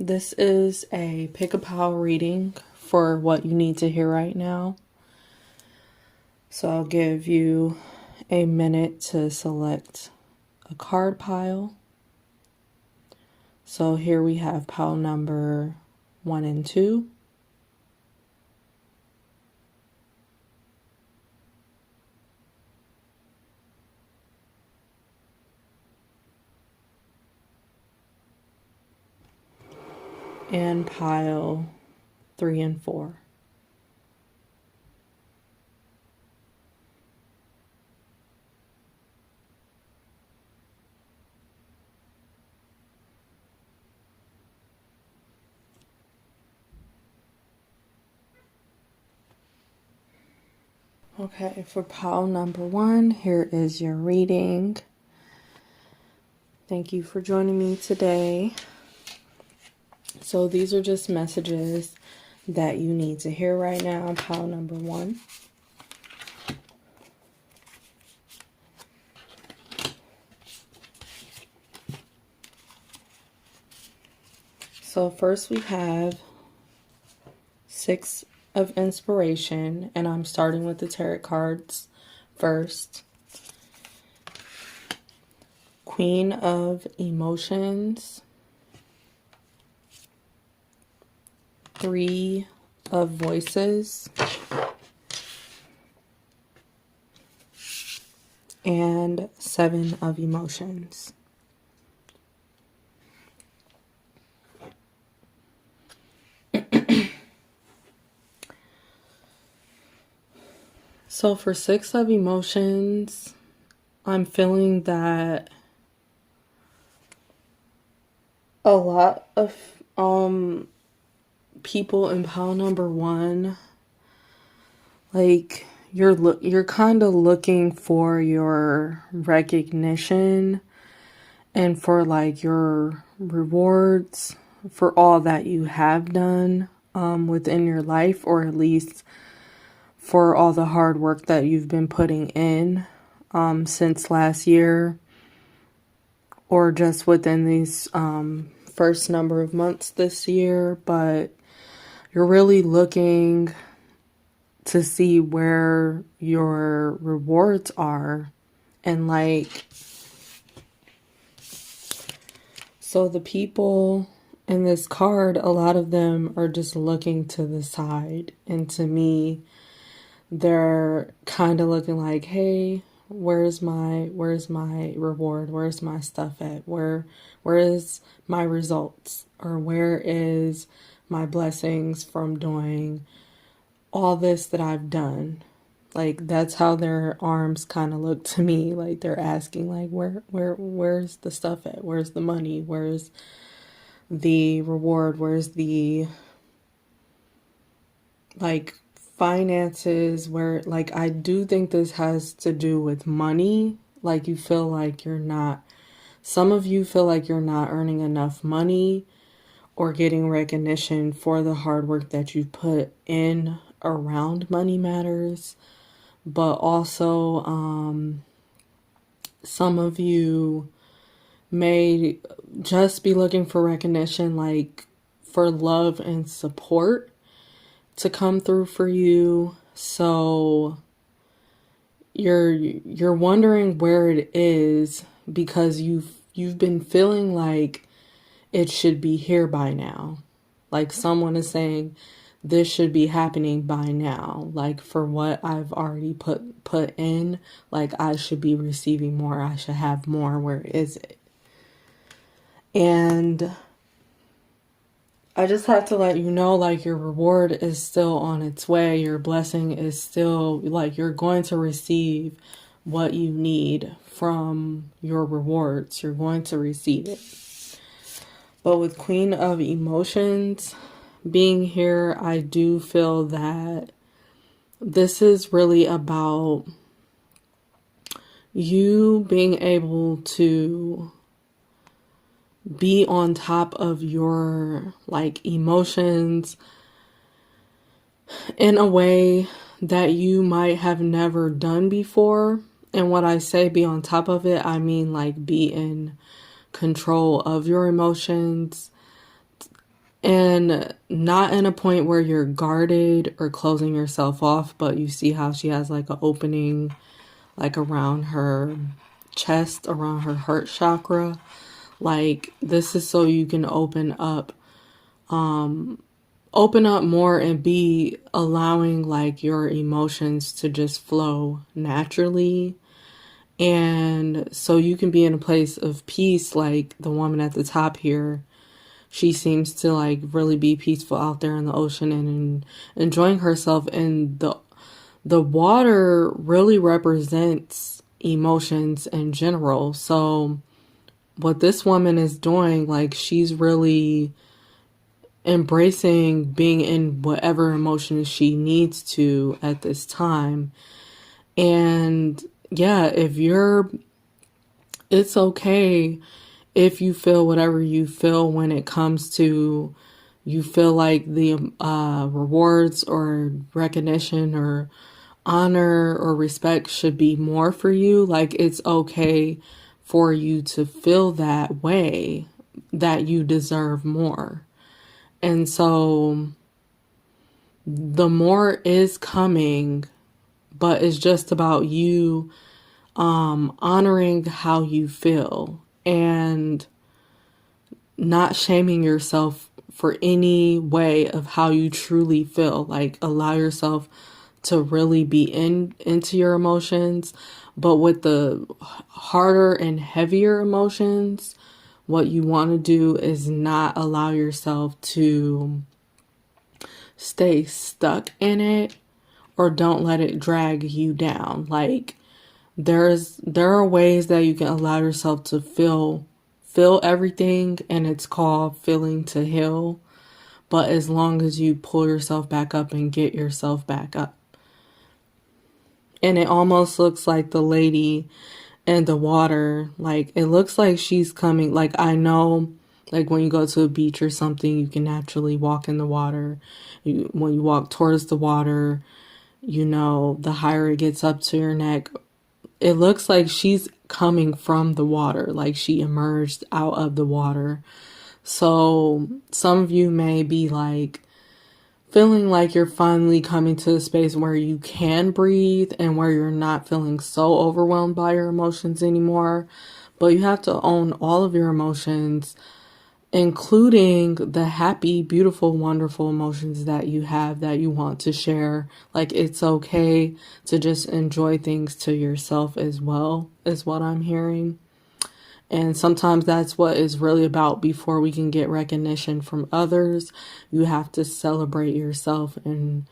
This is a pick a pile reading for what you need to hear right now. So I'll give you a minute to select a card pile. So here we have pile number 1 and 2. And pile 3 and 4. Okay, for pile number 1, here is your reading. Thank you for joining me today. So these are just messages that you need to hear right now, pile number 1. So first we have 6 of inspiration, and I'm starting with the tarot cards first. Queen of emotions. 3 of voices. And 7 of emotions. So for 6 of emotions, I'm feeling that a lot of people in pile number 1, like you're kind of looking for your recognition and for like your rewards for all that you have done within your life, or at least for all the hard work that you've been putting in since last year, or just within these first number of months this year. But you're really looking to see where your rewards are. And like, so the people in this card, a lot of them are just looking to the side. And to me, they're kind of looking like, hey, where's my reward? Where's my stuff at? Where is my results? Or where is my blessings from doing all this that I've done? Like, that's how their arms kind of look to me. Like, they're asking, like, where's the stuff at? Where's the money? Where's the reward? Where's the, like, finances? Where, like, I do think this has to do with money. Like, you feel like you're not, some of you feel like you're not earning enough money or getting recognition for the hard work that you put in around money matters. But also, some of you may just be looking for recognition, like for love and support to come through for you. So you're wondering where it is, because you've been feeling like it should be here by now. Like someone is saying, this should be happening by now. Like, for what I've already put in, like, I should be receiving more. I should have more. Where is it? And I just have to let you know, like, your reward is still on its way. Your blessing is still, like, you're going to receive what you need from your rewards. You're going to receive it. But with Queen of Emotions being here, I do feel that this is really about you being able to be on top of your, like, emotions in a way that you might have never done before. And when I say be on top of it, I mean like be in control of your emotions, And not in a point where you're guarded or closing yourself off, but you see how she has like an opening like around her chest, around her heart chakra. Like this is so you can open up more and be allowing like your emotions to just flow naturally. And so you can be in a place of peace, like the woman at the top here. She seems to like really be peaceful out there in the ocean and enjoying herself. And the water really represents emotions in general. So what this woman is doing, like she's really embracing being in whatever emotions she needs to at this time. And yeah, it's okay if you feel whatever you feel when it comes to, you feel like the rewards or recognition or honor or respect should be more for you. Like it's okay for you to feel that way, that you deserve more. And so the more is coming, but it's just about you honoring how you feel and not shaming yourself for any way of how you truly feel. Like allow yourself to really be into your emotions, but with the harder and heavier emotions, what you want to do is not allow yourself to stay stuck in it, or don't let it drag you down. Like there are ways that you can allow yourself to feel everything, and it's called feeling to heal. But as long as you pull yourself back up and get yourself back up. And it almost looks like the lady in the water, like it looks like she's coming. Like I know, like when you go to a beach or something, you can naturally walk in the water. When you walk towards the water, you know, the higher it gets up to your neck, it looks like she's coming from the water, like she emerged out of the water. So some of you may be like feeling like you're finally coming to a space where you can breathe and where you're not feeling so overwhelmed by your emotions anymore. But you have to own all of your emotions, including the happy, beautiful, wonderful emotions that you have that you want to share. Like it's okay to just enjoy things to yourself as well, is what I'm hearing. And sometimes that's what it's really about. Before we can get recognition from others, you have to celebrate yourself and,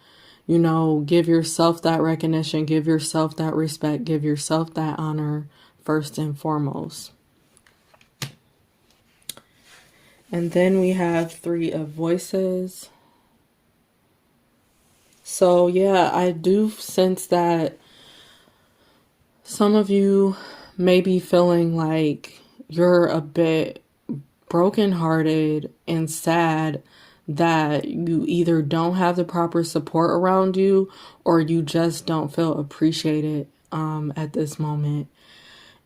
you know, give yourself that recognition, give yourself that respect, give yourself that honor first and foremost. And then we have Three of Voices. So yeah, I do sense that some of you may be feeling like you're a bit brokenhearted and sad that you either don't have the proper support around you, or you just don't feel appreciated at this moment.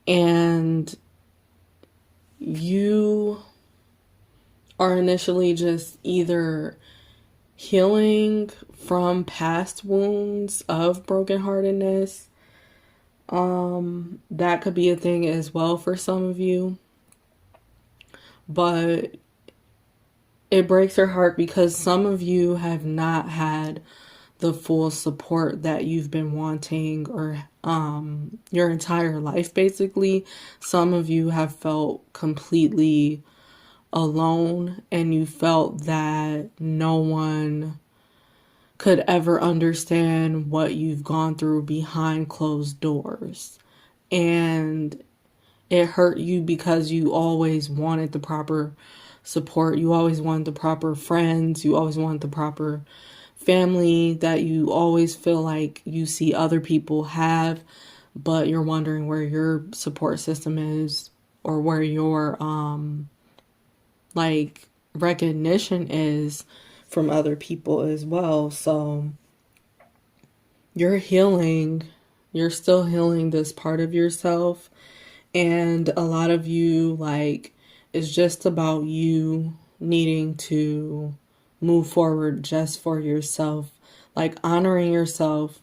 And you are initially just either healing from past wounds of brokenheartedness. That could be a thing as well for some of you. But it breaks her heart because some of you have not had the full support that you've been wanting, or your entire life basically. Some of you have felt completely alone, and you felt that no one could ever understand what you've gone through behind closed doors. And it hurt you because you always wanted the proper support. You always wanted the proper friends. You always wanted the proper family that you always feel like you see other people have, but you're wondering where your support system is, or where your like recognition is from other people as well. So you're healing, you're still healing this part of yourself. And a lot of you, like, it's just about you needing to move forward just for yourself, like honoring yourself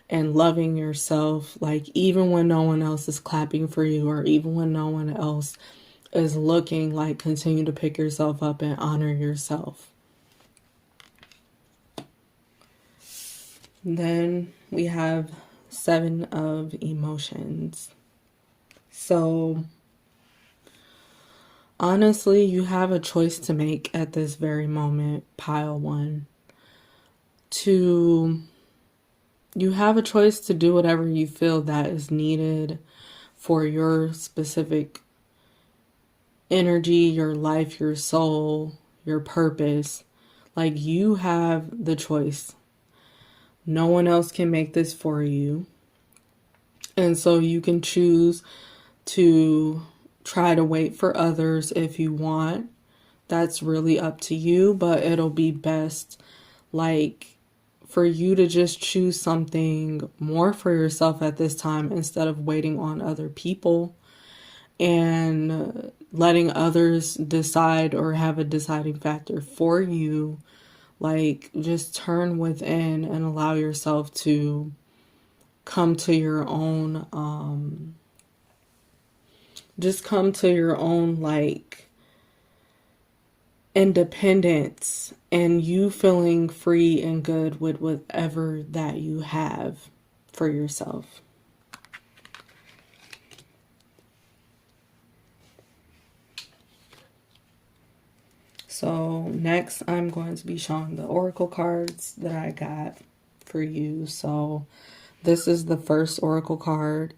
and loving yourself, like even when no one else is clapping for you or even when no one else is looking, like continue to pick yourself up and honor yourself. Then we have 7 of emotions. So honestly, you have a choice to make at this very moment, pile 1. You have a choice to do whatever you feel that is needed for your specific energy, your life, your soul, your purpose. Like, you have the choice. No one else can make this for you. And so you can choose to try to wait for others if you want. That's really up to you, but it'll be best, like, for you to just choose something more for yourself at this time instead of waiting on other people and letting others decide or have a deciding factor for you. Like, just turn within and allow yourself to come to your own, like, independence and you feeling free and good with whatever that you have for yourself. So next I'm going to be showing the oracle cards that I got for you. So this is the first oracle card,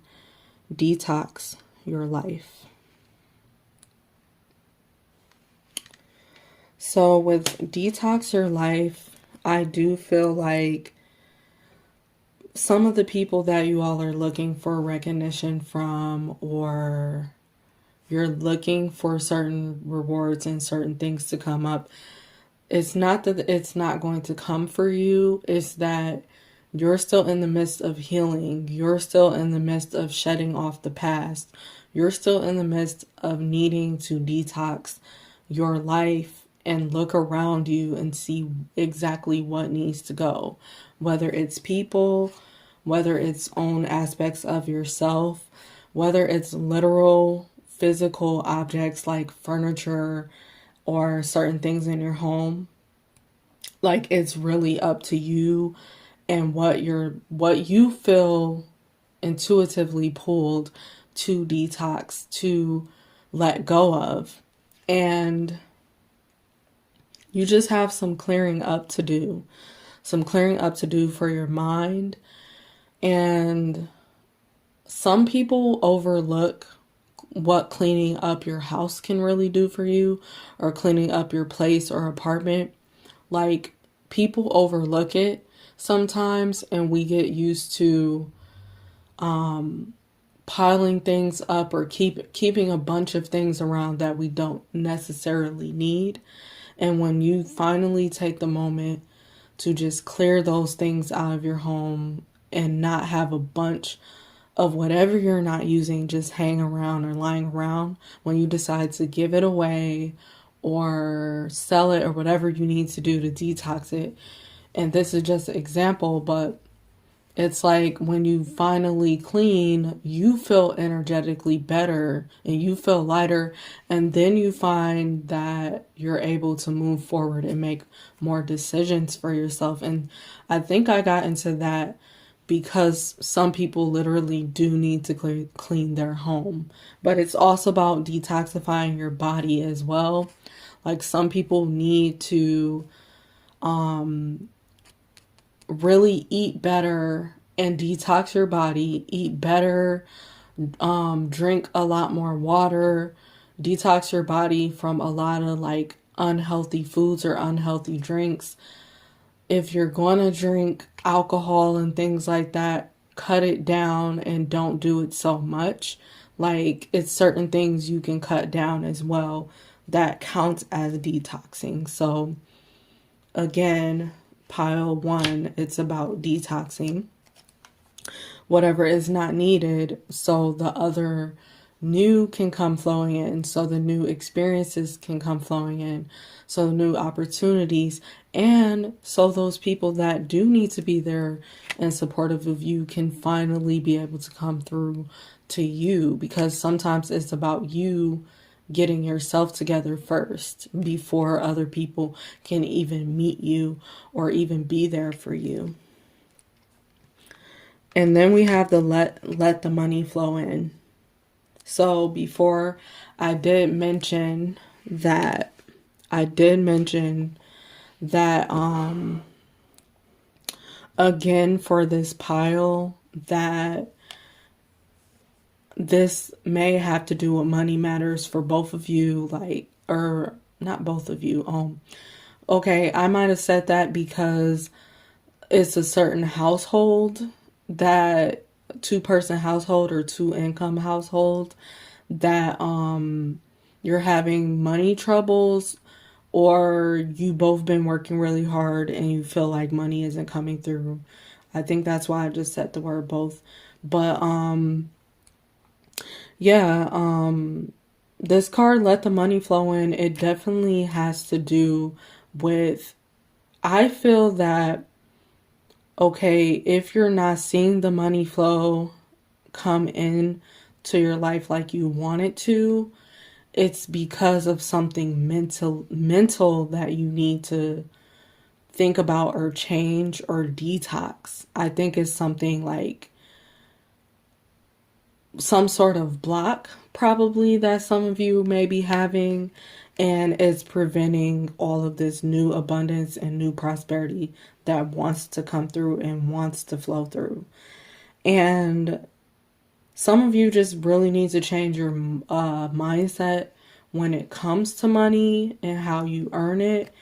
Detox Your Life. So with Detox Your Life, I do feel like some of the people that you all are looking for recognition from, or you're looking for certain rewards and certain things to come up, it's not that it's not going to come for you. It's that you're still in the midst of healing. You're still in the midst of shedding off the past. You're still in the midst of needing to detox your life and look around you and see exactly what needs to go. Whether it's people, whether it's own aspects of yourself, whether it's literal physical objects like furniture or certain things in your home. Like, it's really up to you and what you feel intuitively pulled to detox, to let go of. And you just have some clearing up to do. Some clearing up to do for your mind. And some people overlook what cleaning up your house can really do for you, or cleaning up your place or apartment. Like, people overlook it sometimes, and we get used to piling things up or keeping a bunch of things around that we don't necessarily need. And when you finally take the moment to just clear those things out of your home and not have a bunch of whatever you're not using just hang around or lying around, when you decide to give it away or sell it or whatever you need to do to detox it. And this is just an example, but it's like when you finally clean, you feel energetically better and you feel lighter. And then you find that you're able to move forward and make more decisions for yourself. And I think I got into that because some people literally do need to clean their home. But it's also about detoxifying your body as well. Like, some people need to really eat better and detox your body, eat better, drink a lot more water, detox your body from a lot of like unhealthy foods or unhealthy drinks. If you're going to drink alcohol and things like that, cut it down and don't do it so much. Like, it's certain things you can cut down as well that counts as detoxing. So again, pile 1, it's about detoxing whatever is not needed so the other new can come flowing in, so the new experiences can come flowing in, so new opportunities, and so those people that do need to be there and supportive of you can finally be able to come through to you, because sometimes it's about you getting yourself together first before other people can even meet you or even be there for you. And then we have the let the money flow in. So before I did mention that I did mention that again for this pile, that this may have to do with money matters for both of you, like, or not both of you. Okay, I might have said that because it's a certain household, that two-person household or two-income household, that you're having money troubles, or you both been working really hard and you feel like money isn't coming through. I think that's why I just said the word both. But yeah, this card, let the money flow in, it definitely has to do with, I feel that, okay, if you're not seeing the money flow come in to your life like you want it to, it's because of something mental that you need to think about or change or detox. I think it's something like some sort of block probably that some of you may be having, and it's preventing all of this new abundance and new prosperity that wants to come through and wants to flow through. And some of you just really need to change your mindset when it comes to money and how you earn it.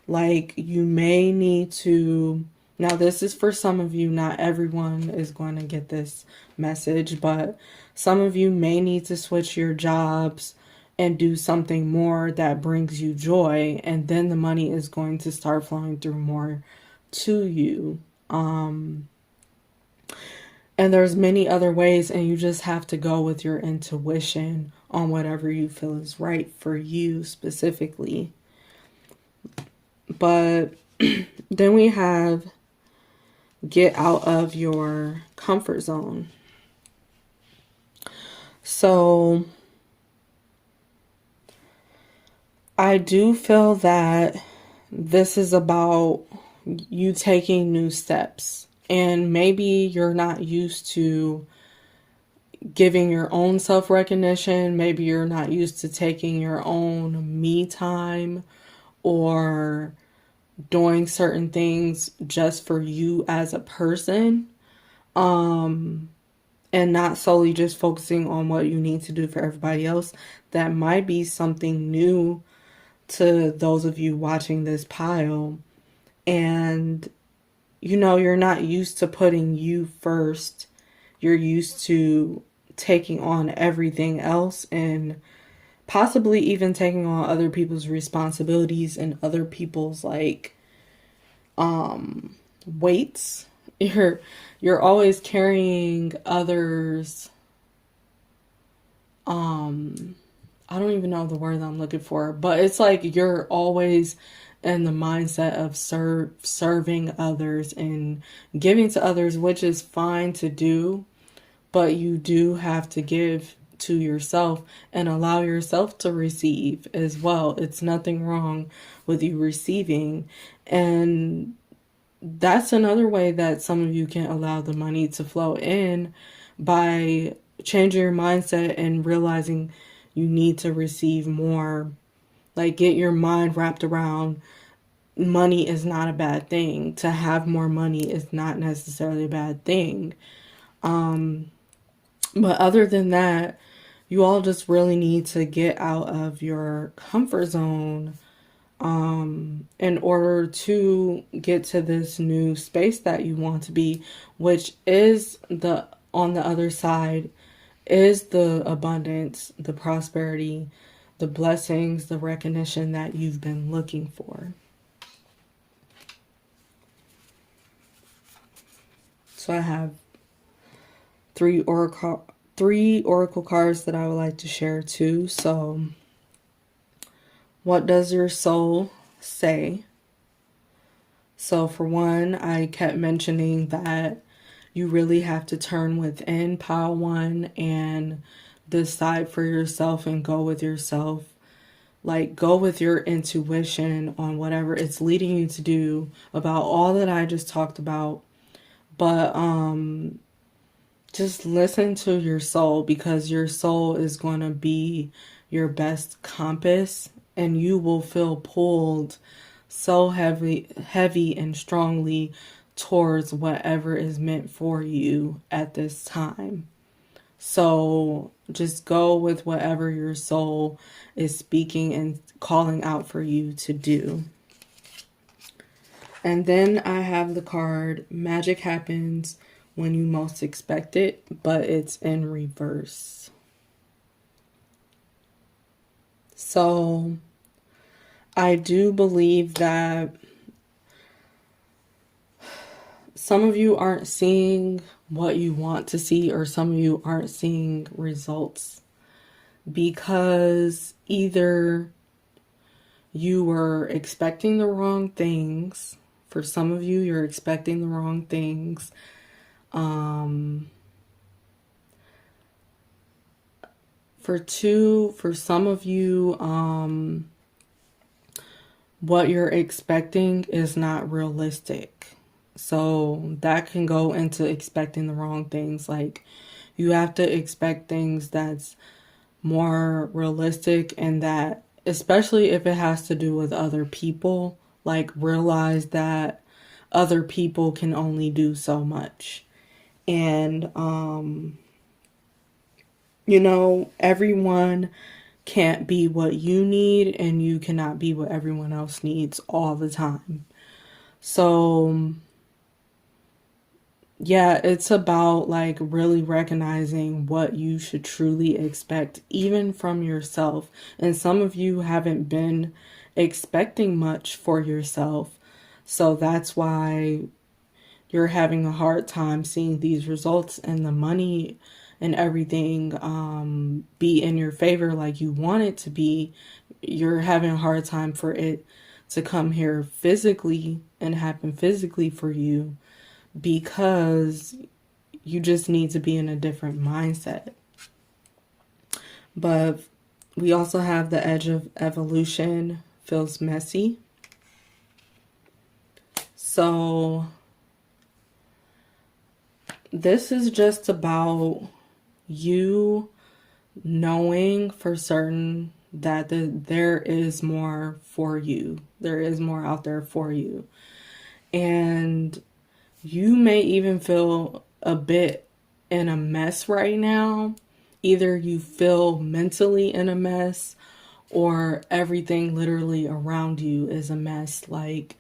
Like, you may need to, now this is for some of you, not everyone is going to get this message, but some of you may need to switch your jobs and do something more that brings you joy, and then the money is going to start flowing through more to you. And there's many other ways, and you just have to go with your intuition on whatever you feel is right for you specifically. But then we have get out of your comfort zone. So I do feel that this is about you taking new steps. And maybe you're not used to giving your own self-recognition. Maybe you're not used to taking your own me time or doing certain things just for you as a person. And not solely just focusing on what you need to do for everybody else. That might be something new to those of you watching this pile. And you know, you're not used to putting you first. You're used to taking on everything else and possibly even taking on other people's responsibilities and other people's like weights. You're always carrying others. I don't even know the word I'm looking for, but it's like you're always in the mindset of serving others and giving to others, which is fine to do, but you do have to give to yourself and allow yourself to receive as well. It's nothing wrong with you receiving. And that's another way that some of you can allow the money to flow in, by changing your mindset and realizing you need to receive more. Like, get your mind wrapped around money is not a bad thing. To have more money is not necessarily a bad thing. But other than that, you all just really need to get out of your comfort zone in order to get to this new space that you want to be, which is on the other side is the abundance, the prosperity, the blessings, the recognition that you've been looking for. So I have three 3 oracle cards that I would like to share too. So, what does your soul say? So for one, I kept mentioning that you really have to turn within, pile one, and decide for yourself and go with yourself. Like, go with your intuition on whatever it's leading you to do about all that I just talked about. But just listen to your soul, because your soul is going to be your best compass, and you will feel pulled so heavy and strongly towards whatever is meant for you at this time. So just go with whatever your soul is speaking and calling out for you to do. And then I have the card, magic happens when you most expect it, but it's in reverse. So I do believe that some of you aren't seeing what you want to see, or some of you aren't seeing results because either you were expecting the wrong things. For some of you, you're expecting the wrong things. For some of you, what you're expecting is not realistic. So that can go into expecting the wrong things. Like, you have to expect things that's more realistic, and that, especially if it has to do with other people, like, realize that other people can only do so much. And, everyone can't be what you need, and you cannot be what everyone else needs all the time. So, yeah, it's about like really recognizing what you should truly expect, even from yourself. And some of you haven't been expecting much for yourself. So that's why you're having a hard time seeing these results and the money and everything be in your favor like you want it to be. You're having a hard time for it to come here physically and happen physically for you, because you just need to be in a different mindset. But we also have the edge of evolution feels messy. So this is just about you knowing for certain that there is more for you. There is more out there for you. And you may even feel a bit in a mess right now. Either you feel mentally in a mess, or everything literally around you is a mess. Like,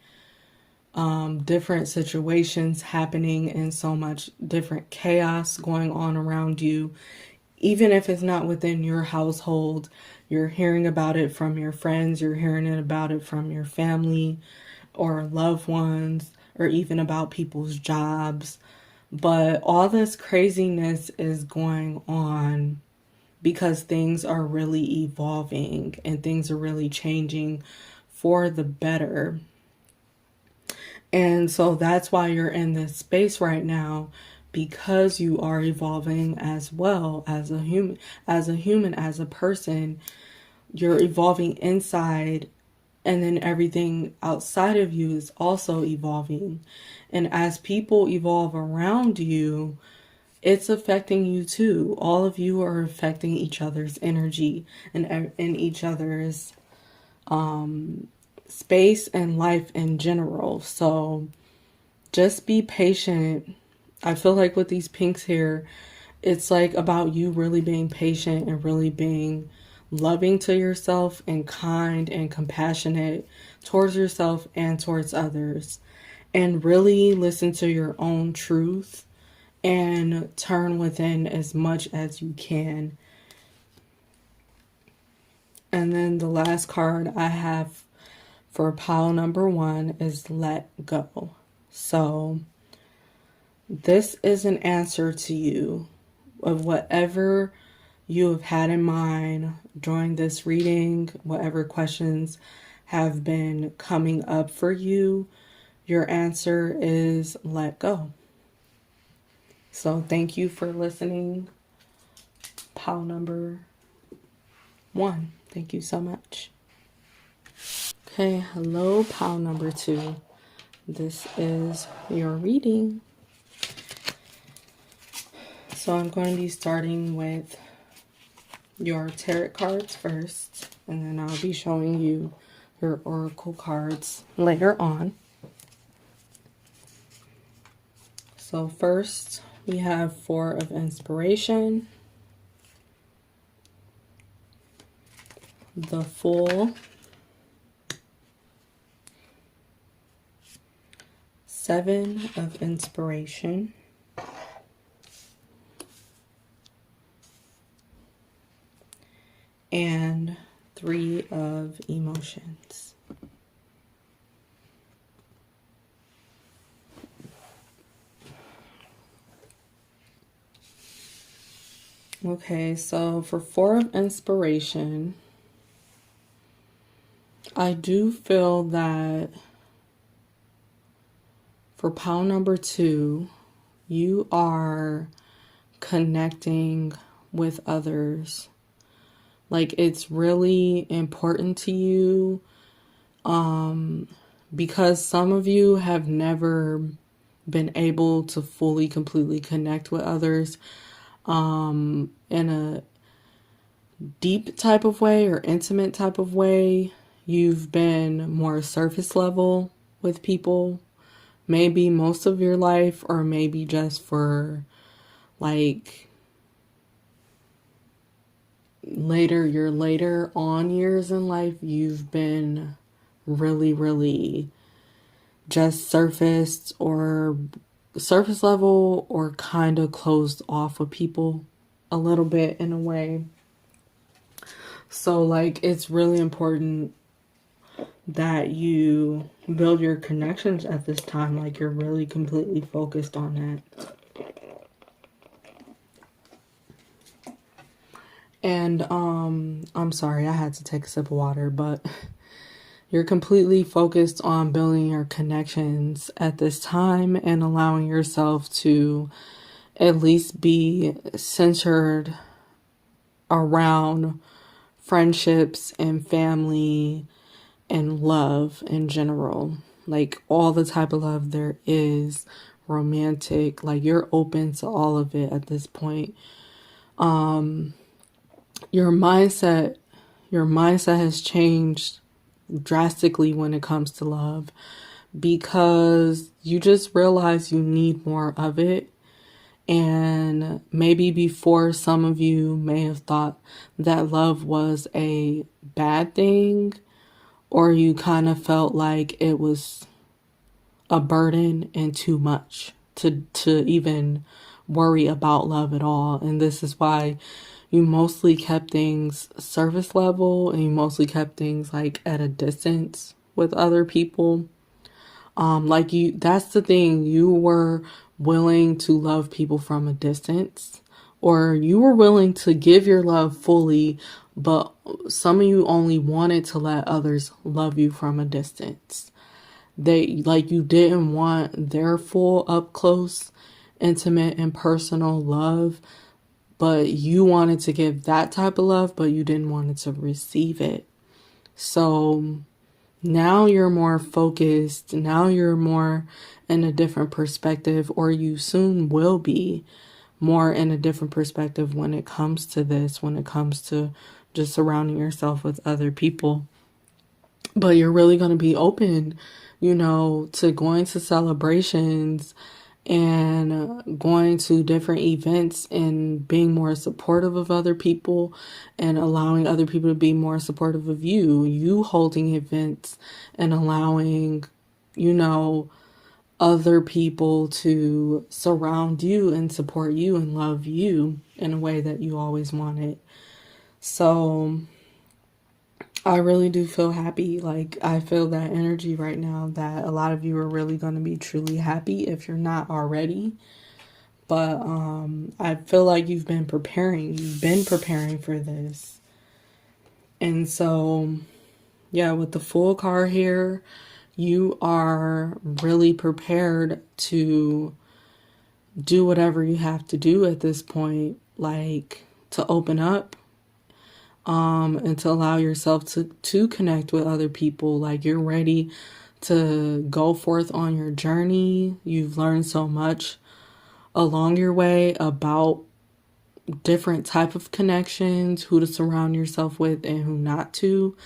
different situations happening and so much different chaos going on around you. Even if it's not within your household, you're hearing about it from your friends, you're hearing about it from your family or loved ones, or even about people's jobs. But all this craziness is going on because things are really evolving and things are really changing for the better. And so that's why you're in this space right now, because you are evolving as well as a human, as a person. You're evolving inside, and then everything outside of you is also evolving. And as people evolve around you, it's affecting you too. All of you are affecting each other's energy and in each other's space and life in general. So just be patient. I feel like with these pinks here, it's like about you really being patient and really being loving to yourself and kind and compassionate towards yourself and towards others. And really listen to your own truth and turn within as much as you can. And then the last card I have for pile number 1 is let go. So this is an answer to you. of whatever you have had in mind during this reading, whatever questions have been coming up for you, your answer is let go. So thank you for listening. Pile number 1. Thank you so much. Okay, hello, pile number 2. This is your reading. So I'm going to be starting with your tarot cards first, and then I'll be showing you your oracle cards later on. So first, we have 4 of Inspiration, the Fool, 7 of Inspiration, and 3 of Emotions. Okay, so for 4 of Inspiration, I do feel that for pile number 2, you are connecting with others. Like, it's really important to you, because some of you have never been able to fully, completely connect with others in a deep type of way or intimate type of way. You've been more surface level with people, maybe most of your life, or maybe just for like your later on years in life, you've been really, really just surface level, or kind of closed off with people a little bit in a way. So like, it's really important that you build your connections at this time. Like, you're really completely focused on that. And I'm sorry, I had to take a sip of water, but you're completely focused on building your connections at this time and allowing yourself to at least be centered around friendships and family and love in general. Like, all the type of love there is, romantic, like, you're open to all of it at this point. Your mindset has changed drastically when it comes to love, because you just realize you need more of it. And maybe before, some of you may have thought that love was a bad thing, or you kind of felt like it was a burden and too much to even worry about love at all. And this is why you mostly kept things surface level, and you mostly kept things like at a distance with other people. That's the thing, you were willing to love people from a distance, or you were willing to give your love fully, but some of you only wanted to let others love you from a distance. You didn't want their full up close, intimate and personal love, but you wanted to give that type of love, but you didn't want to receive it. So now you're more focused. Now you're more in a different perspective, or you soon will be more in a different perspective when it comes to this, when it comes to just surrounding yourself with other people. But you're really going to be open, to going to celebrations and going to different events and being more supportive of other people, and allowing other people to be more supportive of you holding events and allowing, other people to surround you and support you and love you in a way that you always wanted. So I really do feel happy. Like, I feel that energy right now, that a lot of you are really going to be truly happy if you're not already. But I feel like you've been preparing. You've been preparing for this. And so, yeah, with the Fool card here, you are really prepared to do whatever you have to do at this point, like to open up, and to allow yourself to connect with other people. Like you're ready to go forth on your journey. You've learned so much along your way about different type of connections, who to surround yourself with and who not to.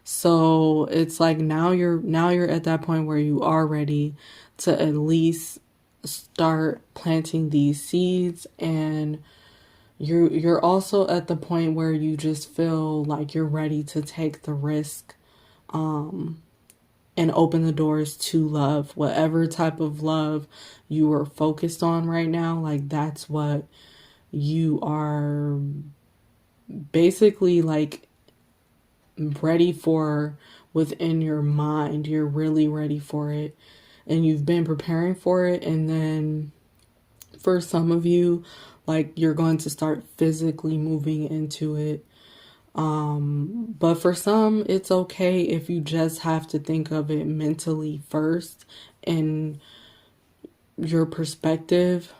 So it's like now you're at that point where you are ready to at least start planting these seeds, and you're also at the point where you just feel like you're ready to take the risk, and open the doors to love, whatever type of love you are focused on right now. Like that's what you are basically like ready for within your mind. You're really ready for it, and you've been preparing for it. And then for some of you, like you're going to start physically moving into it. But for some, it's okay if you just have to think of it mentally first, and your perspective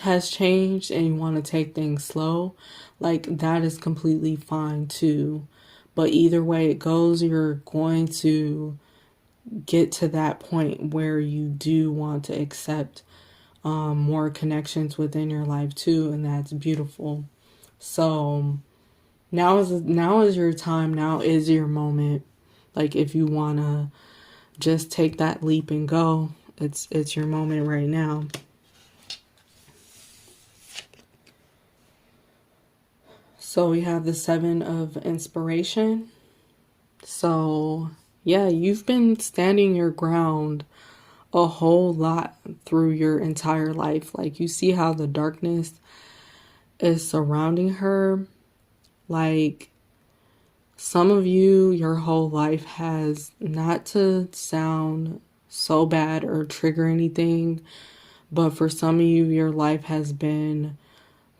has changed and you want to take things slow. Like that is completely fine too. But either way it goes, you're going to get to that point where you do want to accept more connections within your life too, and that's beautiful. So now is your time. Now is your moment. Like if you wanna just take that leap and go, it's your moment right now. So we have the Seven of Inspiration. So yeah, you've been standing your ground a whole lot through your entire life. Like you see how the darkness is surrounding her. Like some of you, your whole life has, not to sound so bad or trigger anything, but for some of you, your life has been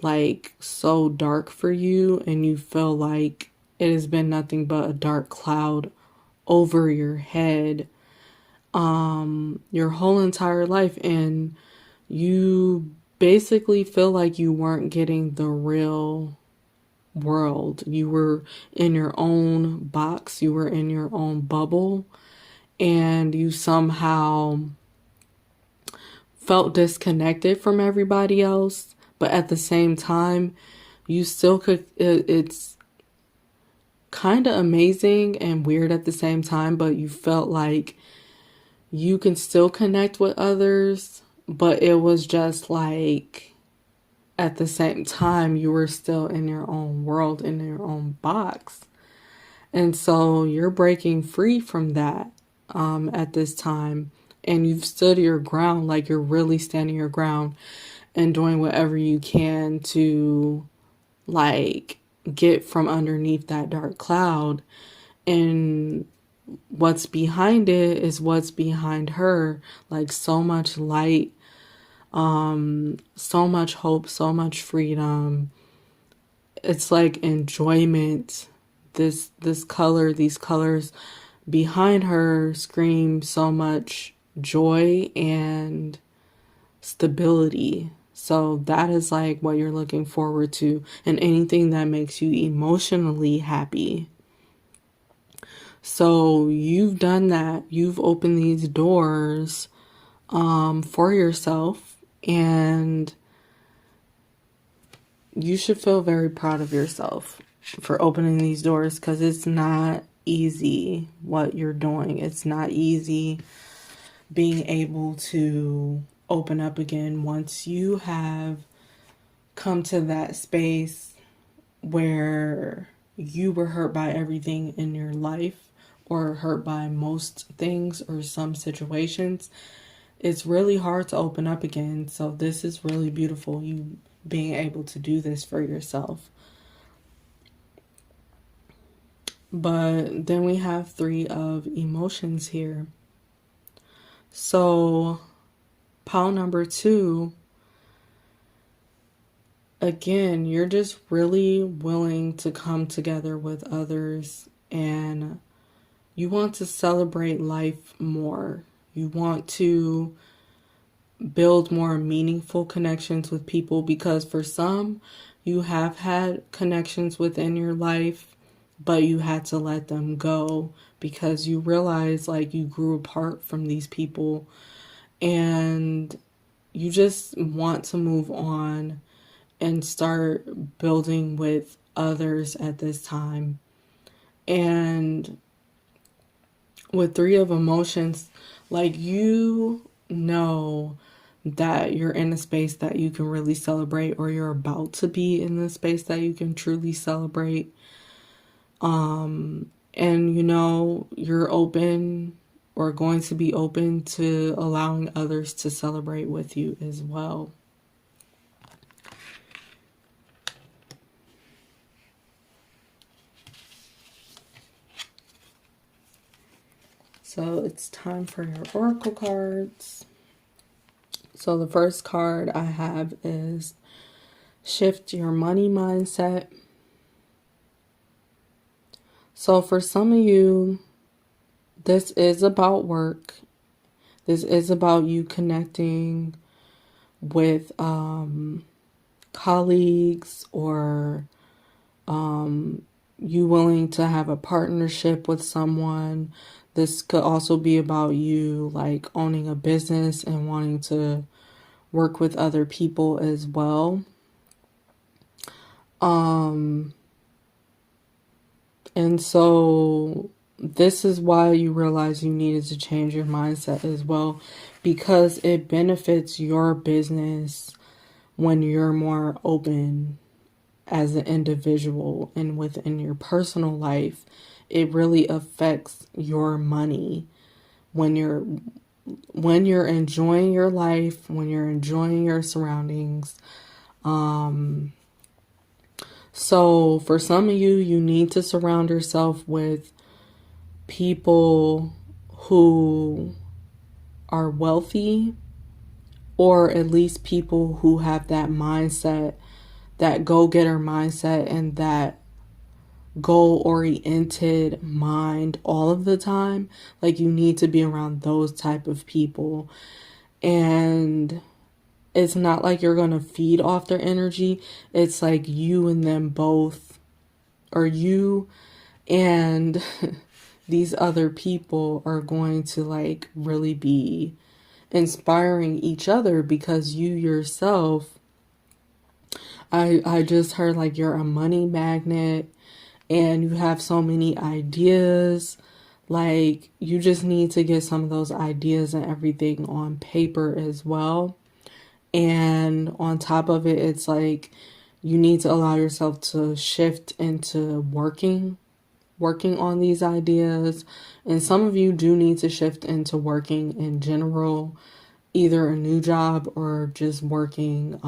like so dark for you, and you feel like it has been nothing but a dark cloud over your head, your whole entire life. And you basically feel like you weren't getting the real world. You were in your own box, you were in your own bubble, and you somehow felt disconnected from everybody else. But at the same time, you still could, it's kind of amazing and weird at the same time, but you felt like you can still connect with others, but it was just like at the same time, you were still in your own world, in your own box. And so you're breaking free from that at this time. And you've stood your ground, like you're really standing your ground and doing whatever you can to like get from underneath that dark cloud. And what's behind it is what's behind her. Like so much light, so much hope, so much freedom. It's like enjoyment. This color, these colors behind her scream so much joy and stability. So that is like what you're looking forward to, and anything that makes you emotionally happy. So you've done that. You've opened these doors for yourself, and you should feel very proud of yourself for opening these doors, because it's not easy what you're doing. It's not easy being able to open up again once you have come to that space where you were hurt by everything in your life, or hurt by most things or some situations. It's really hard to open up again. So this is really beautiful, you being able to do this for yourself. But then we have Three of Emotions here. So pile number 2 again, you're just really willing to come together with others, and you want to celebrate life more. You want to build more meaningful connections with people, because for some, you have had connections within your life, but you had to let them go because you realize like you grew apart from these people, and you just want to move on and start building with others at this time. And with Three of Emotions, like, you know that you're in a space that you can really celebrate, or you're about to be in the space that you can truly celebrate. And you know you're open, or going to be open to allowing others to celebrate with you as well. So it's time for your oracle cards. So the first card I have is Shift Your Money Mindset. So for some of you, this is about work. This is about you connecting with colleagues, or you willing to have a partnership with someone. This could also be about you like owning a business and wanting to work with other people as well. And so this is why you realize you needed to change your mindset as well, because it benefits your business when you're more open as an individual, and within your personal life, it really affects your money when you're enjoying your life, when you're enjoying your surroundings. So for some of you, you need to surround yourself with people who are wealthy, or at least people who have that mindset, that go-getter mindset, and that goal-oriented mind all of the time. Like, you need to be around those type of people. And it's not like you're going to feed off their energy. It's like you and them both, or you and these other people are going to like really be inspiring each other, because you yourself, I just heard like you're a money magnet and you have so many ideas. Like, you just need to get some of those ideas and everything on paper as well. And on top of it, it's like you need to allow yourself to shift into working on these ideas. And some of you do need to shift into working in general, either a new job or just working,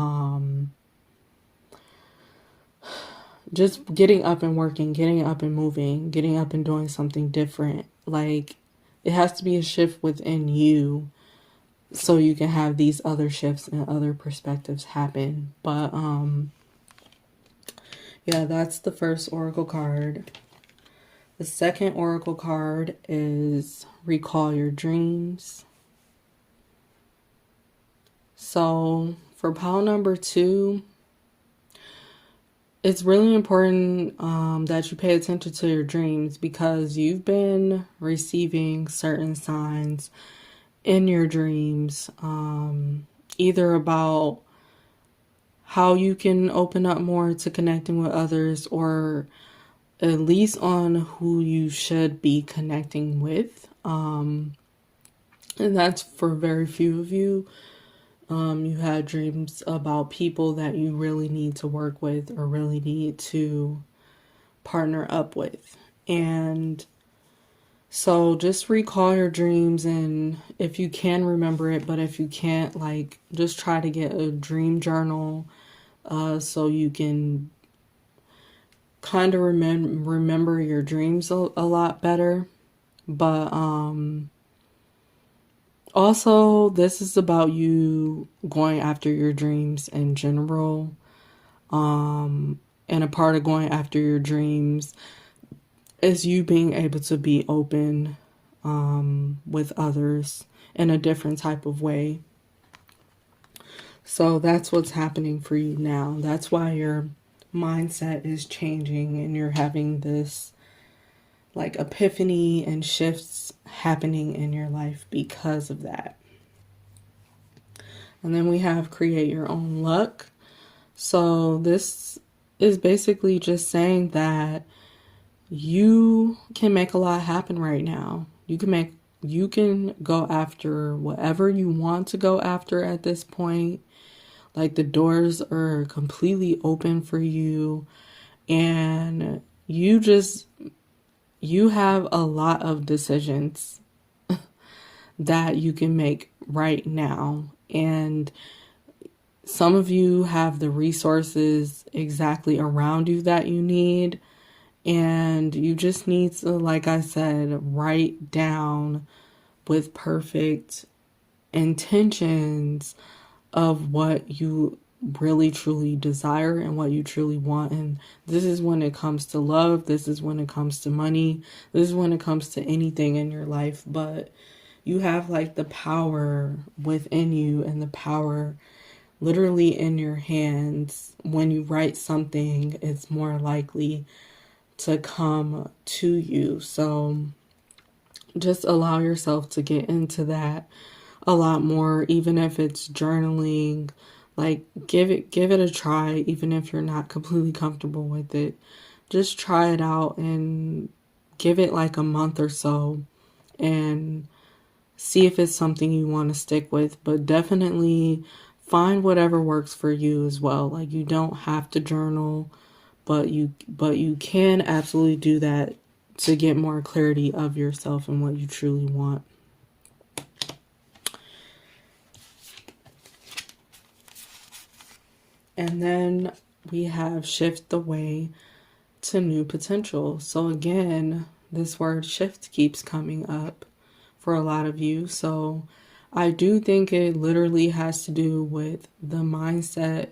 just getting up and working, getting up and moving, getting up and doing something different. Like, it has to be a shift within you so you can have these other shifts and other perspectives happen. But yeah, that's the first oracle card. The second oracle card is Recall Your Dreams. So for pile number 2, it's really important that you pay attention to your dreams, because you've been receiving certain signs in your dreams, either about how you can open up more to connecting with others, or at least on who you should be connecting with. And that's for very few of you. You had dreams about people that you really need to work with, or really need to partner up with. And so just recall your dreams, and if you can, remember it. But if you can't, like, just try to get a dream journal, so you can kind of remember your dreams a lot better. But also, this is about you going after your dreams in general. And a part of going after your dreams is you being able to be open with others in a different type of way. So that's what's happening for you now. That's why your mindset is changing and you're having this like epiphany and shifts happening in your life because of that. And then we have create your own luck. So this is basically just saying that you can make a lot happen right now. You can go after whatever you want to go after at this point. Like the doors are completely open for you, and you have a lot of decisions that you can make right now. And some of you have the resources exactly around you that you need. And you just need to, like I said, write down with perfect intentions of what you really truly desire and what you truly want. And this is when it comes to love. This is when it comes to money. This is when it comes to anything in your life. But you have like the power within you and the power literally in your hands. When you write something, it's more likely to come to you. So just allow yourself to get into that a lot more, even if it's journaling. Like give it a try, even if you're not completely comfortable with it. Just try it out and give it like a month or so and see if it's something you want to stick with. But definitely find whatever works for you as well. Like you don't have to journal, but you can absolutely do that to get more clarity of yourself and what you truly want. And then we have shift the way to new potential. So again, this word shift keeps coming up for a lot of you. So I do think it literally has to do with the mindset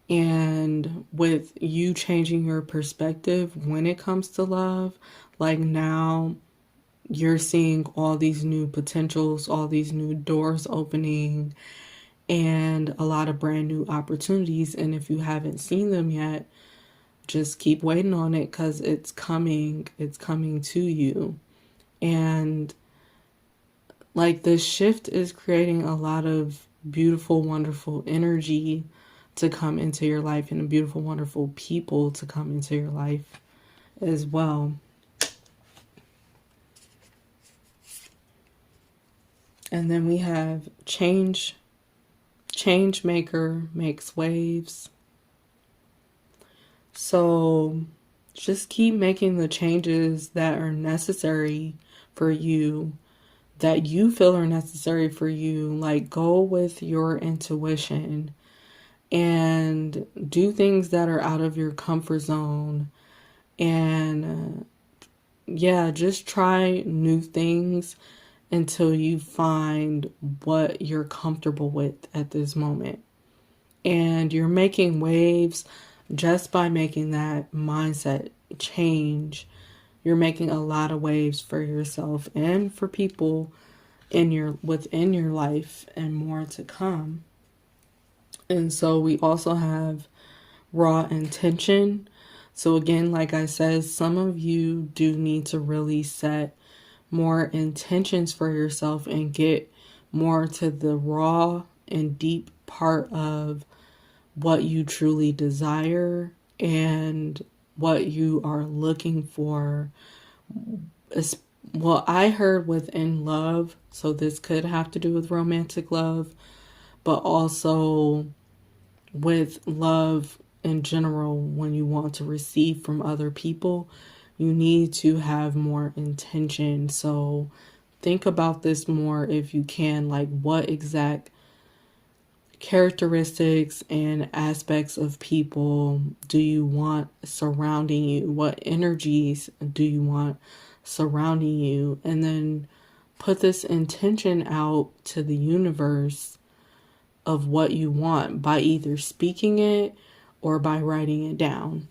and with you changing your perspective when it comes to love. Like now you're seeing all these new potentials, all these new doors opening, and a lot of brand new opportunities. And if you haven't seen them yet, just keep waiting on it because it's coming to you. And like this shift is creating a lot of beautiful, wonderful energy to come into your life and beautiful, wonderful people to come into your life as well. And then we have change maker makes waves. So just keep making the changes that are necessary for you, that you feel are necessary for you. Like go with your intuition and do things that are out of your comfort zone. And just try new things until you find what you're comfortable with at this moment. And you're making waves just by making that mindset change. You're making a lot of waves for yourself and for people within your life, and more to come. And so we also have raw intention. So again, like I said, some of you do need to really set more intentions for yourself and get more to the raw and deep part of what you truly desire and what you are looking for. Well, I heard within love, so this could have to do with romantic love, but also with love in general. When you want to receive from other people, you need to have more intention. So think about this more if you can, like what exact characteristics and aspects of people do you want surrounding you? What energies do you want surrounding you? And then put this intention out to the universe of what you want by either speaking it or by writing it down.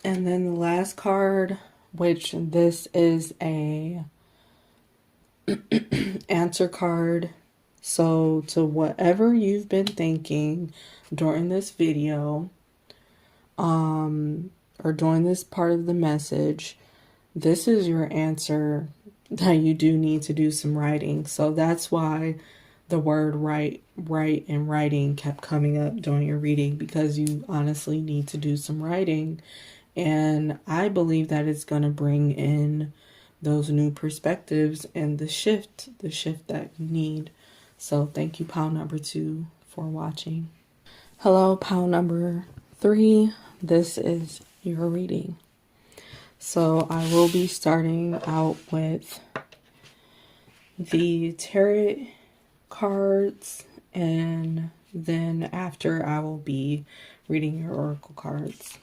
And then the last card, which this is a answer card. So to whatever you've been thinking during this video, or during this part of the message, this is your answer that you do need to do some writing. So that's why the word write, and writing kept coming up during your reading, because you honestly need to do some writing. And I believe that it's going to bring in those new perspectives and the shift that you need. So thank you, pile number 2, for watching. Hello, pile number 3. This is your reading. So I will be starting out with the tarot cards, and then after I will be reading your oracle cards.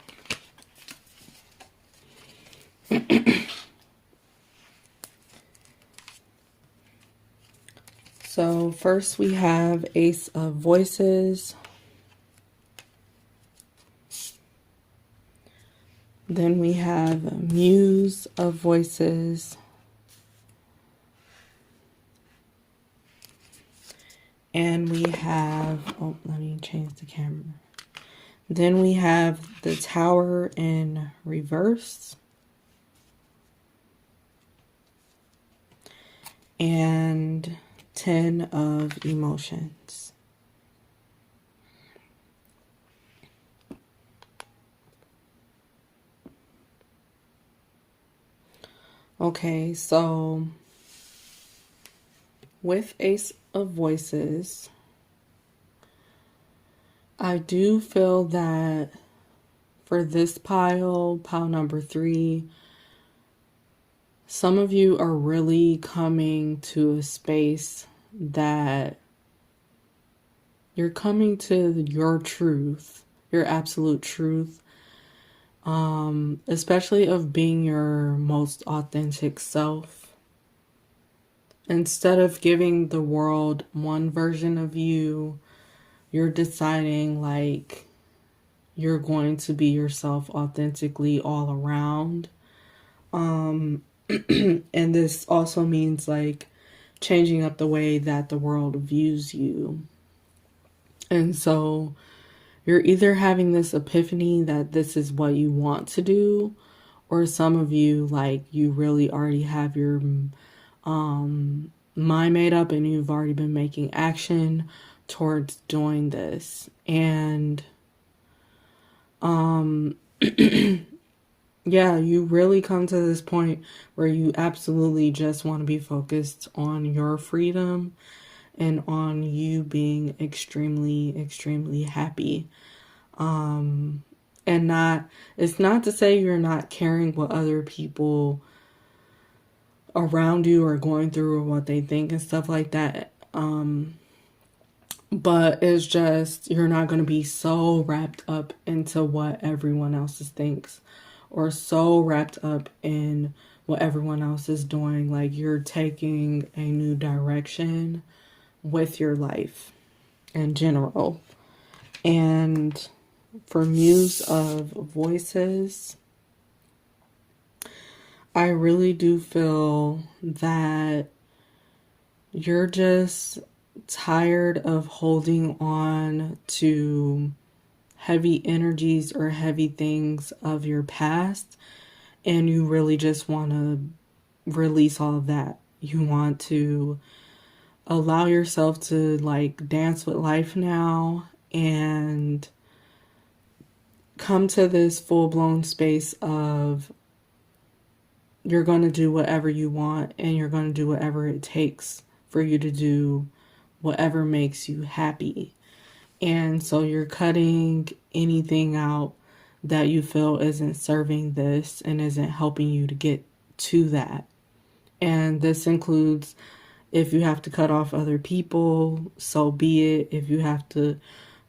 So first we have Ace of Voices. Then we have Muse of Voices. And we have, oh, let me change the camera. Then we have the Tower in reverse. And 10 of Emotions. Okay, so with Ace of Voices, I do feel that for this pile number 3, some of you are really coming to a space that you're coming to your truth, your absolute truth, especially of being your most authentic self. Instead of giving the world one version of you, you're deciding like you're going to be yourself authentically all around. And this also means like changing up the way that the world views you. And so you're either having this epiphany that this is what you want to do, or some of you, like, you really already have your mind made up and you've already been making action towards doing this. And yeah, you really come to this point where you absolutely just want to be focused on your freedom and on you being extremely, extremely happy. And it's not to say you're not caring what other people around you are going through or what they think and stuff like that. But it's just, you're not going to be so wrapped up into what everyone else thinks, or so wrapped up in what everyone else is doing. Like, you're taking a new direction with your life in general. And for Muse of Voices, I really do feel that you're just tired of holding on to heavy energies or heavy things of your past, and you really just want to release all of that. You want to allow yourself to like dance with life now and come to this full-blown space of you're going to do whatever you want, and you're going to do whatever it takes for you to do whatever makes you happy. And so you're cutting anything out that you feel isn't serving this and isn't helping you to get to that. And this includes, if you have to cut off other people, so be it. If you have to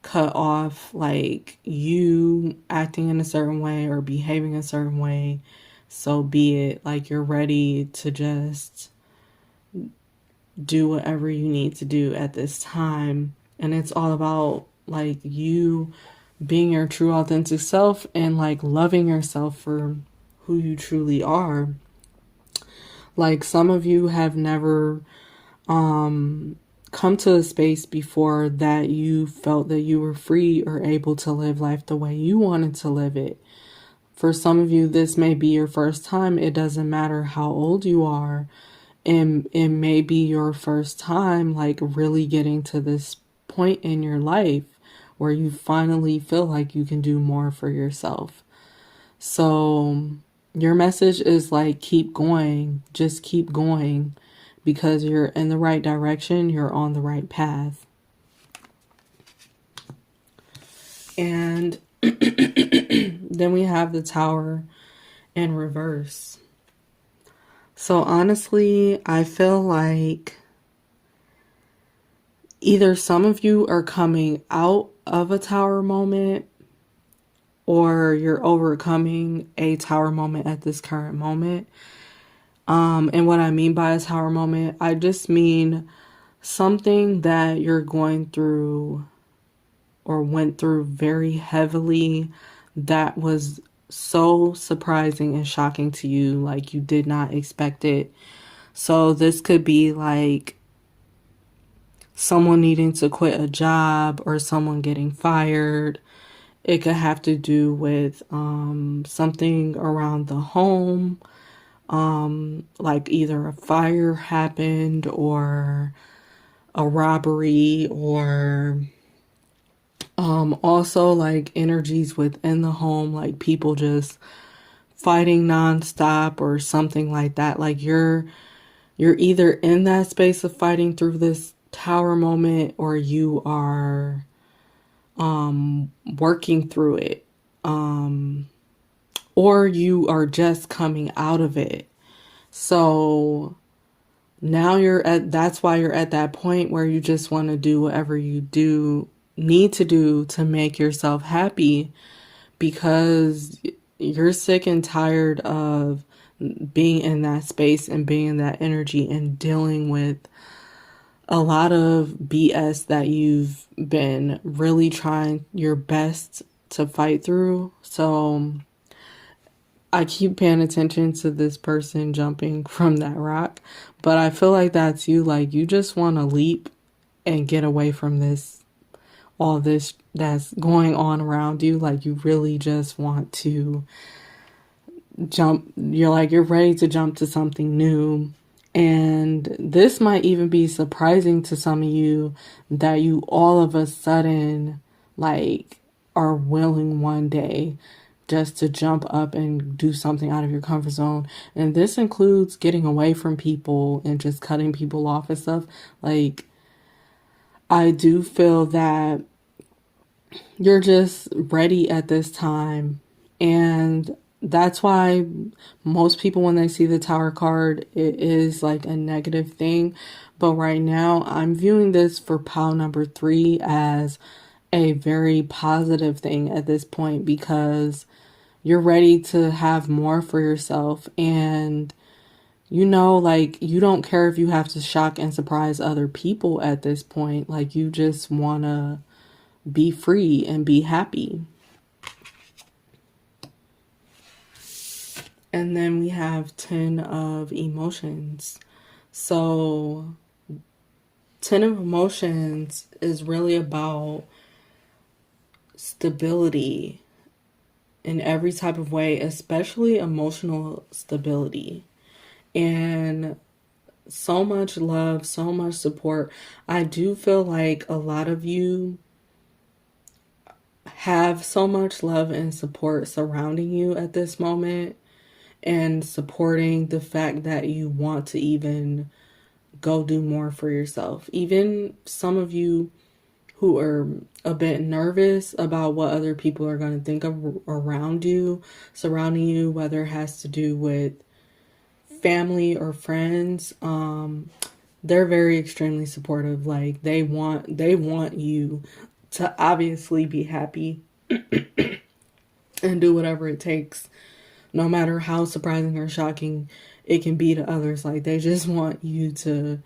cut off like you acting in a certain way or behaving a certain way, so be it. Like, you're ready to just do whatever you need to do at this time. And it's all about like you being your true authentic self and like loving yourself for who you truly are. Like, some of you have never come to a space before that you felt that you were free or able to live life the way you wanted to live it. For some of you, this may be your first time. It doesn't matter how old you are. And it may be your first time, like, really getting to this point in your life where you finally feel like you can do more for yourself. So your message is like, keep going, just keep going, because you're in the right direction, you're on the right path. And then we have the Tower in reverse. So honestly, I feel like either some of you are coming out of a Tower moment, or you're overcoming a Tower moment at this current moment. And what I mean by a Tower moment, I just mean something that you're going through or went through very heavily that was so surprising and shocking to you, like you did not expect it. So this could be like someone needing to quit a job or someone getting fired. It could have to do with something around the home, like either a fire happened or a robbery, or also like energies within the home, like people just fighting nonstop or something like that. Like you're either in that space of fighting through this Tower moment, or you are working through it, or you are just coming out of it. So now that's why you're at that point where you just want to do whatever you need to do to make yourself happy, because you're sick and tired of being in that space and being in that energy and dealing with a lot of BS that you've been really trying your best to fight through. So I keep paying attention to this person jumping from that rock, but I feel like that's you. Like, you just want to leap and get away from all this that's going on around you. Like, you really just want to jump. You're ready to jump to something new. And this might even be surprising to some of you, that you all of a sudden like are willing one day just to jump up and do something out of your comfort zone. And this includes getting away from people and just cutting people off and stuff. Like, I do feel that you're just ready at this time. And that's why most people, when they see the Tower card, it is like a negative thing. But right now, I'm viewing this for pile number 3 as a very positive thing at this point, because you're ready to have more for yourself. And like, you don't care if you have to shock and surprise other people at this point. Like, you just want to be free and be happy. And then we have 10 of emotions. So 10 of emotions is really about stability in every type of way, especially emotional stability. And so much love, so much support. I do feel like a lot of you have so much love and support surrounding you at this moment, and supporting the fact that you want to even go do more for yourself. Even some of you who are a bit nervous about what other people are going to think of around you, surrounding you, whether it has to do with family or friends, they're very extremely supportive. Like, they want you to obviously be happy and do whatever it takes no matter how surprising or shocking it can be to others. Like, they just want you to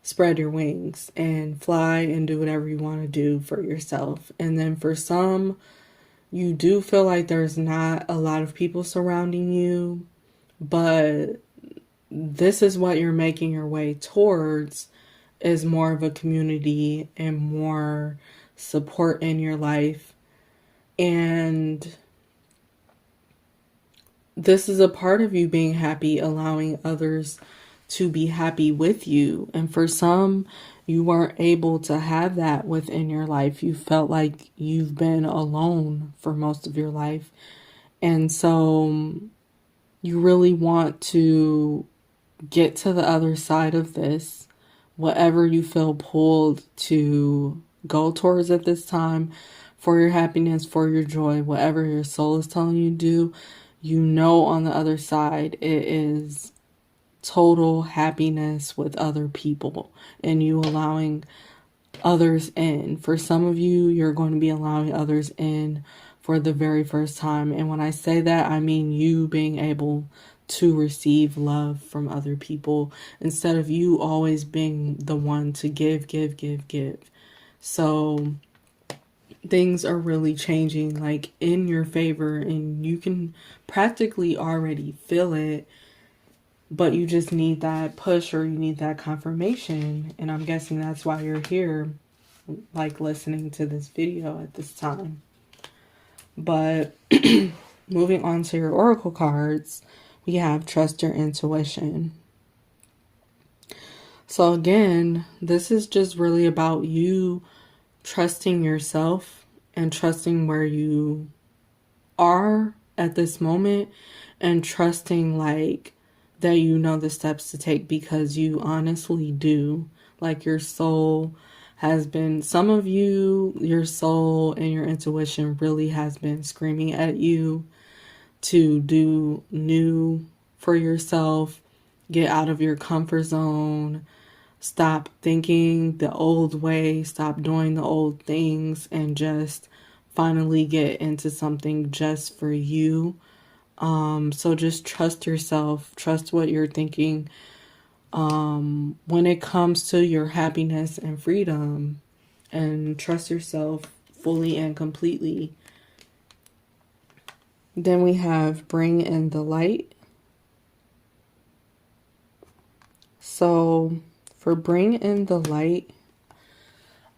spread your wings and fly and do whatever you want to do for yourself. And then for some, you do feel like there's not a lot of people surrounding you, but this is what you're making your way towards, is more of a community and more support in your life. And this is a part of you being happy, allowing others to be happy with you. And for some, you weren't able to have that within your life. You felt like you've been alone for most of your life. And so you really want to get to the other side of this, whatever you feel pulled to go towards at this time, for your happiness, for your joy, whatever your soul is telling you to do. You know, on the other side, it is total happiness with other people and you allowing others in. For some of you, you're going to be allowing others in for the very first time. And when I say that, I mean you being able to receive love from other people instead of you always being the one to give. So things are really changing, like, in your favor, and you can practically already feel it, but you just need that push, or you need that confirmation. And I'm guessing that's why you're here, like, listening to this video at this time. But moving on to your oracle cards, we have trust your intuition. So again, this is just really about you trusting yourself and trusting where you are at this moment, and trusting, like, that you know the steps to take, because you honestly do. Like, your soul has been, some of you, your soul and your intuition really has been screaming at you to do new for yourself, get out of your comfort zone, stop thinking the old way, stop doing the old things, and just finally get into something just for you. So just trust yourself, trust what you're thinking when it comes to your happiness and freedom, and trust yourself fully and completely. Then we have bring in the light. So for bring in the light,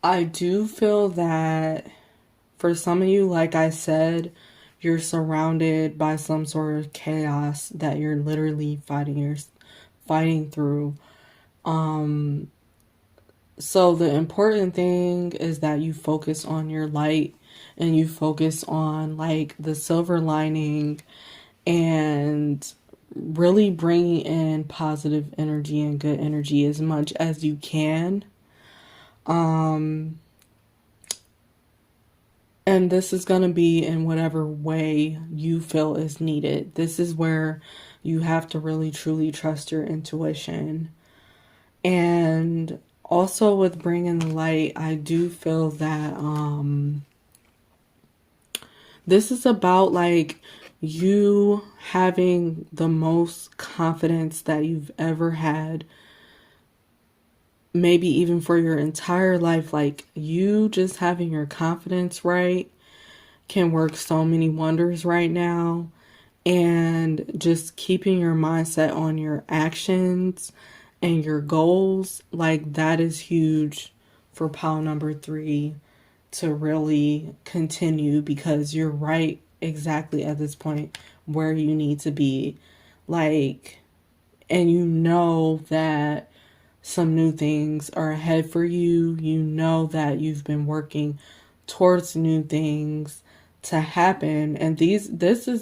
I do feel that for some of you, like I said, you're surrounded by some sort of chaos that you're literally fighting through. So the important thing is that you focus on your light, and you focus on, like, the silver lining, and really bringing in positive energy and good energy as much as you can. And this is going to be in whatever way you feel is needed. This is where you have to really truly trust your intuition. And also with bringing the light, I do feel that this is about, like, you having the most confidence that you've ever had, maybe even for your entire life. Like, you just having your confidence right can work so many wonders right now. And just keeping your mindset on your actions and your goals, like, that is huge for pile number 3 to really continue, because you're right exactly at this point where you need to be. Like, and you know that some new things are ahead for you. You know that you've been working towards new things to happen, and this is